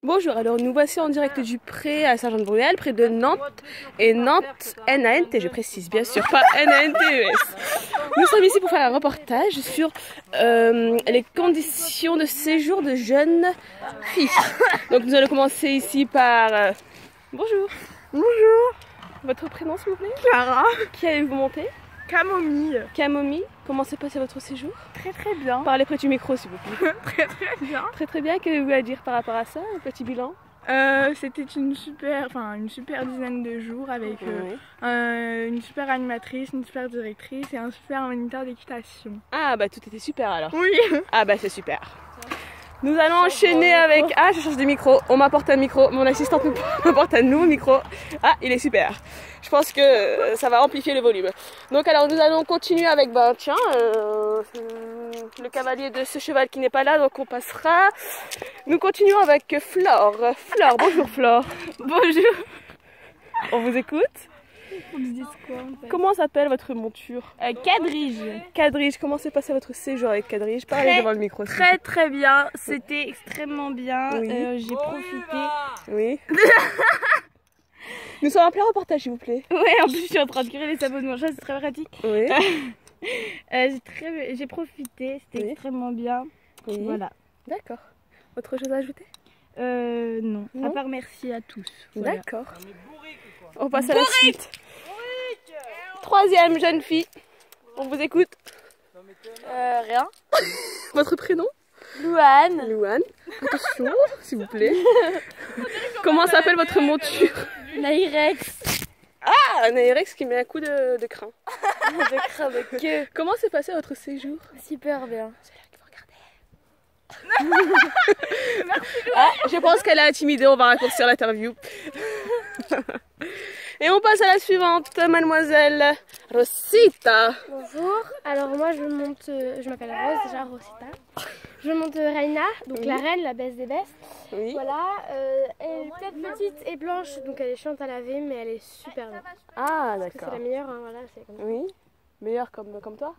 Bonjour, alors nous voici en direct du Pré à Saint-Jean-de-Bruyères, près de Nantes. Et Nantes, N-A-N-T, je précise bien sûr, pas N-A-N-T-E-S. Nous sommes ici pour faire un reportage sur les conditions de séjour de jeunes filles. Donc nous allons commencer ici par... Bonjour. Bonjour. Votre prénom s'il vous plaît? Clara. Qui allez-vous monter? Camomille. Camomille. Comment s'est passé votre séjour? Très très bien. Parlez près du micro s'il vous plaît. Très très bien. Très très bien. Qu'avez-vous à dire par rapport à ça? Un petit bilan? C'était une super dizaine de jours avec une super animatrice, une super directrice et un super moniteur d'équitation. Ah bah tout était super alors. Oui. Ah bah c'est super. Nous allons enchaîner avec... Ah, je change de micro. On m'apporte un micro. Mon assistante m'apporte un nouveau micro. Ah, il est super. Je pense que ça va amplifier le volume. Donc alors nous allons continuer avec, le cavalier de ce cheval qui n'est pas là, donc on passera. Nous continuons avec Flore. Flore, bonjour Flore. Bonjour. On vous écoute. On se dit quoi en fait? Comment s'appelle votre monture? Quadrige. Quadrige, comment s'est passé votre séjour avec Quadrige? Parlez devant le micro. Très très bien, c'était extrêmement bien, Oui. j'ai profité. Oui. Nous sommes en plein reportage s'il vous plaît. Ouais, en plus je suis en train de curer les sabots de mon chat, c'est très pratique. Oui. J'ai profité, c'était Oui. extrêmement bien. Oui. Voilà. D'accord. Autre chose à ajouter? Non. Non. À part merci à tous. Voilà. D'accord. On passe à la suite. Troisième jeune fille. On vous écoute. Rien. Votre prénom? Louane. Louane. Attention, s'il vous plaît. Comment s'appelle votre monture? Naïrex. Ah, un Aérex qui met un coup de crin. De crin de queue. Comment s'est passé votre séjour? Super bien. Ah, je pense qu'elle a intimidé, on va raccourcir l'interview. Et on passe à la suivante, mademoiselle Rosita. Bonjour, alors moi je m'appelle Rose, déjà Rosita. Je monte Raina, donc la reine, la baisse des bestes. Oui. Voilà, elle est peut-être petite et blanche, donc elle est chiante à laver, mais elle est super bien. Ah, Parce que c'est d'accord. la meilleure, hein, voilà, c'est comme ça. Oui. Meilleure comme toi?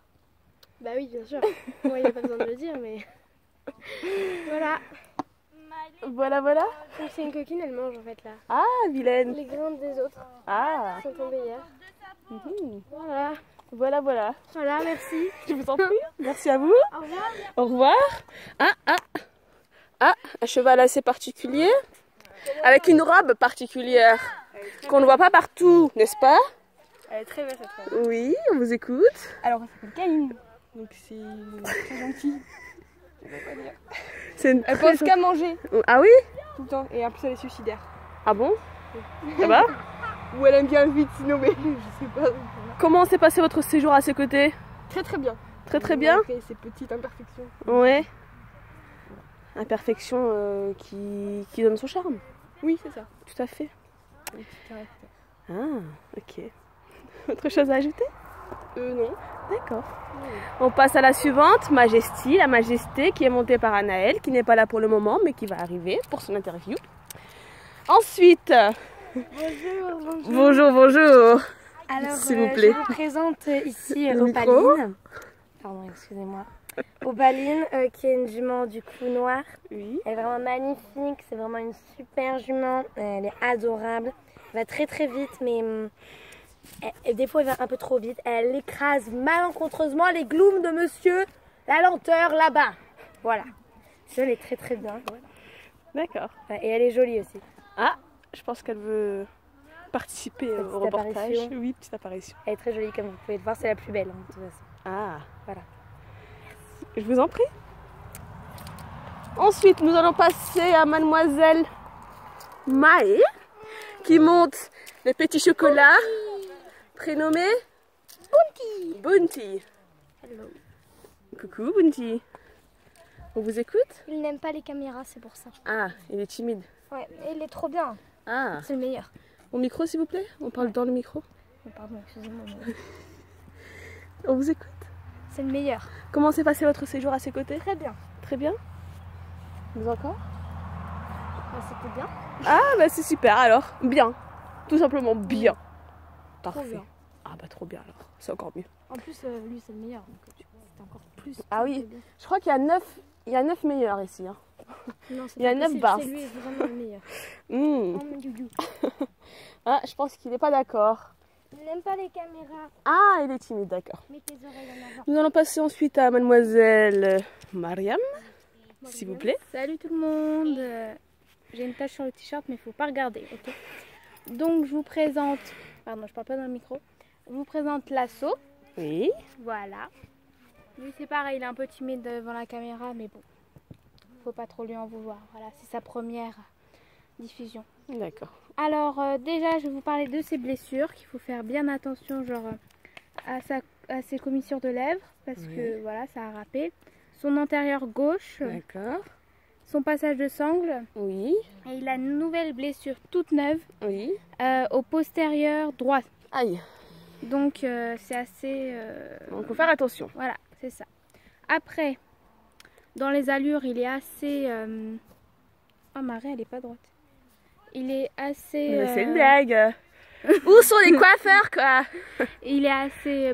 Bah oui, bien sûr. Moi, il n'y a pas besoin de le dire, mais... Voilà. Voilà, voilà. Donc c'est une coquine, elle mange en fait là. Ah, vilaine. Les grains des autres Ah. sont tombés hier. Mhm. Voilà. Voilà, voilà. Voilà, merci. Je vous en prie. Merci à vous. Au revoir. Au revoir. Ah, un cheval assez particulier. Avec une robe particulière. Qu'on ne voit pas partout, n'est-ce pas? Elle est très belle cette femme. Oui, on vous écoute. Alors elle s'appelle Camille. Donc c'est très gentil. C'est une Elle très pense qu'à manger Ah oui? tout le temps. Et en plus elle est suicidaire. Ah bon? Ça va? Ou elle aime bien le vide sinon mais je sais pas. Comment s'est passé votre séjour à ses côtés? Très très bien. Très très bien. Malgré ses petites imperfections. Ouais. Imperfection qui donne son charme. Oui c'est ça. Tout à fait. Un petit caractère. Ah, ok. Autre chose à ajouter? Non. D'accord. On passe à la suivante, Majesty, la Majesté qui est montée par Anaël, qui n'est pas là pour le moment, mais qui va arriver pour son interview. Ensuite, Bonjour. bonjour. Alors, S'il vous plaît. je vous présente ici Le micro. Opaline. Pardon, excusez-moi. Opaline, qui est une jument du coup noire. Oui. Elle est vraiment magnifique, c'est vraiment une super jument. Elle est adorable. Elle va très très vite, mais des fois elle va un peu trop vite. Elle écrase malencontreusement les glooms de monsieur la lenteur là-bas. Voilà. Elle est très très bien. D'accord. Et elle est jolie aussi. Ah, je pense qu'elle veut participer Petite au reportage. apparition. Oui, petite apparition. Elle est très jolie comme vous pouvez le voir, c'est la plus belle hein, de toute façon. Ah, Voilà. je vous en prie. Ensuite, nous allons passer à mademoiselle Maë, qui monte le petit chocolat, prénommé Bounty. Bounty. Hello. Coucou Bounty. On vous écoute? Il n'aime pas les caméras, c'est pour ça. Ah, il est timide. Ouais, et il est trop bien. Ah, C'est le meilleur. au micro s'il vous plaît? On parle dans le micro. Oh, pardon, excusez-moi. Mais... On vous écoute. C'est le meilleur. Comment s'est passé votre séjour à ses côtés? Très bien. Très bien. Vous encore? C'était bien. Ah bah c'est super alors. Bien. Tout simplement bien. Parfait. bien. Ah bah trop bien alors. C'est encore mieux. En plus, lui, c'est le meilleur. Donc, c'était encore plus. Ah oui. Je crois qu'il y a 9 meilleurs ici. Hein. Non, c'est Il y a pas 9 possible, bars. c'est lui vraiment le meilleur. Hmm. Oh mon Dieu. Ah, je pense qu'il n'est pas d'accord. Il n'aime pas les caméras. Ah, il est timide, d'accord. Mets tes oreilles en avant. Nous allons passer ensuite à mademoiselle Mariam, s'il vous plaît. Salut tout le monde. J'ai une tache sur le t-shirt mais il faut pas regarder, ok? Donc je vous présente, pardon je parle pas dans le micro, je vous présente Lasso, Oui. voilà. Lui c'est pareil, il est un peu timide devant la caméra mais bon, faut pas trop lui en vouloir, voilà, c'est sa première diffusion. D'accord. Alors déjà je vais vous parler de ses blessures, qu'il faut faire bien attention genre à ses commissures de lèvres parce que voilà ça a râpé. Son antérieur gauche, D'accord. son passage de sangle. Oui. Et il a une nouvelle blessure toute neuve Oui. au postérieur droit. Aïe. Donc c'est assez... Donc, faut faire attention. Voilà, c'est ça. Après, dans les allures, il est assez... Oh, Marie, elle est pas droite. Il est assez... Mais c'est une blague. Où sont les coiffeurs, quoi? Il est assez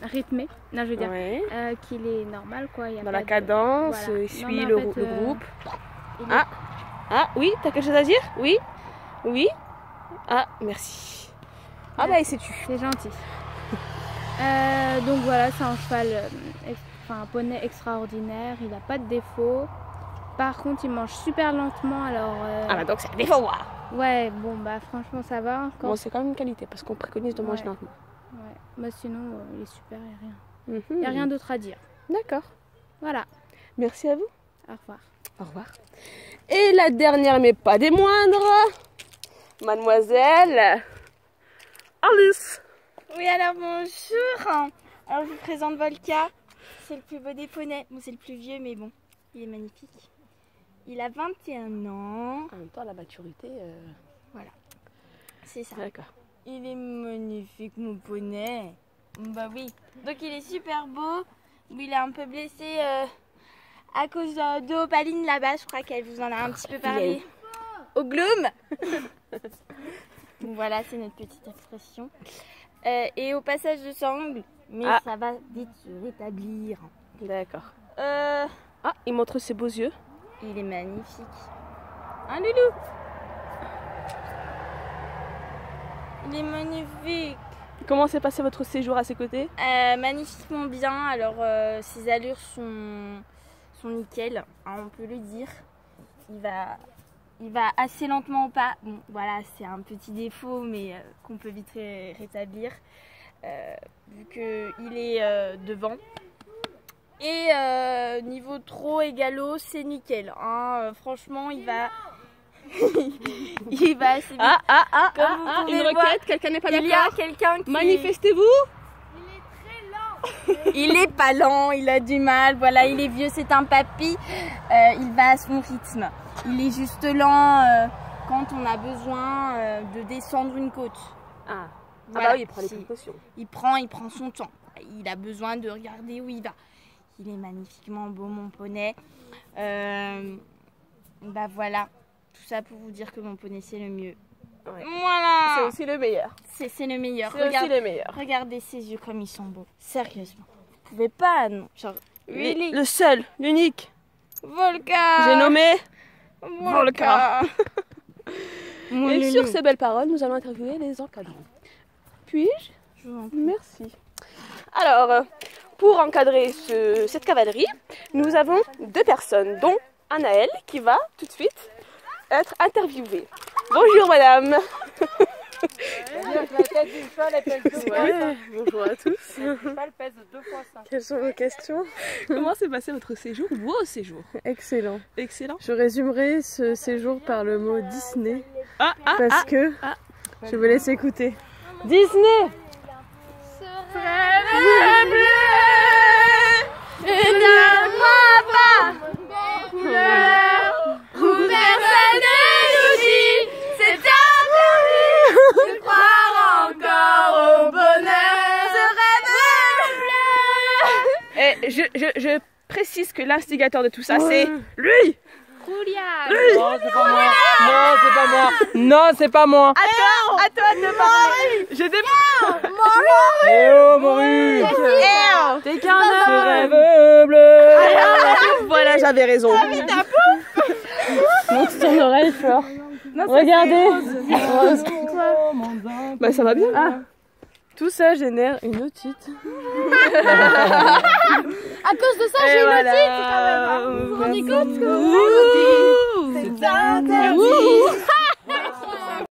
rythmé. Non, je veux dire Ouais. qu'il est normal, quoi. Il y a Dans pas la de- cadence, voilà. il Non, suit mais en le fait, groupe. il est- Ah. Ah, oui, t'as quelque chose à dire? Oui. Oui. Ah, merci. Ah bah, il s'est tu. C'est gentil. Donc voilà, c'est un cheval, un poney extraordinaire. Il n'a pas de défaut. Par contre, il mange super lentement. Alors, Ah bah, donc c'est un défaut. ouais, bon, bah franchement, ça va. Quand... Bon, c'est quand même une qualité parce qu'on préconise de manger Ouais. lentement. Ouais. Bah, sinon, il est super, il n'y a rien. Mhm. Il n'y a rien d'autre à dire. D'accord. Voilà, Merci à vous. au revoir. Au revoir. Et la dernière, mais pas des moindres, mademoiselle Alice. Oui, alors bonjour. Alors je vous présente Volca. C'est le plus beau des poneys. Bon, c'est le plus vieux, mais bon, il est magnifique. Il a 21 ans. En même temps, la maturité. C'est ça. D'accord. Il est magnifique, mon poney. Bah oui. Donc il est super beau. Il est un peu blessé à cause de Opaline là-bas. Je crois qu'elle vous en a un petit peu parlé. Au gloom. Bon, voilà, c'est notre petite expression. Et au passage de sangle. Mais Ah. ça va vite se rétablir. D'accord. Euh, Ah, il montre ses beaux yeux. Il est magnifique. Un loulou. Il est magnifique. Comment s'est passé votre séjour à ses côtés? Magnifiquement bien. Alors, ses allures sont nickel, hein, on peut le dire. Il va assez lentement au pas. Bon, voilà, c'est un petit défaut, mais qu'on peut vite rétablir. Vu qu'il est devant. Et niveau trot et galop, c'est nickel. Hein. Franchement, il va... il va assez vite. Comme vous pouvez une voir, requête, quelqu'un n'est pas il y a d'accord? quelqu'un qui... Manifestez-vous. Il est pas lent, il a du mal, voilà, il est vieux, c'est un papy, il va à son rythme. Il est juste lent quand on a besoin de descendre une côte. Ah, Voilà. bah oui, il prend les Si. précautions. Il prend son temps. Il a besoin de regarder où il va. Il est magnifiquement beau, mon poney. Bah voilà, tout ça pour vous dire que mon poney c'est le mieux. Ouais. Voilà, C'est aussi le meilleur. c'est le meilleur. C'est aussi le meilleur. Regardez ses yeux comme ils sont beaux. Sérieusement, vous pouvez pas, non. Genre, really? Le seul, l'unique. Volca. J'ai nommé. Volca. Mon Et loulou. sur ces belles paroles, nous allons interviewer les encadrants. Puis-je? Je vous en prie. Merci. Alors, pour encadrer cette cavalerie, nous avons 2 personnes, dont Anaëlle qui va tout de suite être interviewée. Bonjour madame. La tête d'une folle, elle pèse 2 fois ça. Bonjour à tous. La cheval pèse 2 fois ça. Quelles sont vos questions? Comment s'est passé votre séjour, vos séjours? Excellent. Excellent. Je résumerai ce séjour par le mot Disney Ah, parce que ah. je vous laisse écouter. Disney. Et je précise que l'instigateur de tout ça, c'est lui. Non, c'est pas moi. Non, c'est pas moi. Non, c'est pas moi. À toi de parler. Je démarre. Eh oh, Maurice. T'es qu'un Ce rêve bleu. Voilà, j'avais raison. Montre ton oreille, Flore. Regardez. Rose. Bah ça va bien. Ah. Tout ça génère une otite. À cause de ça, j'ai une otite quand même. Vous vous rendez compte que C'est interdit.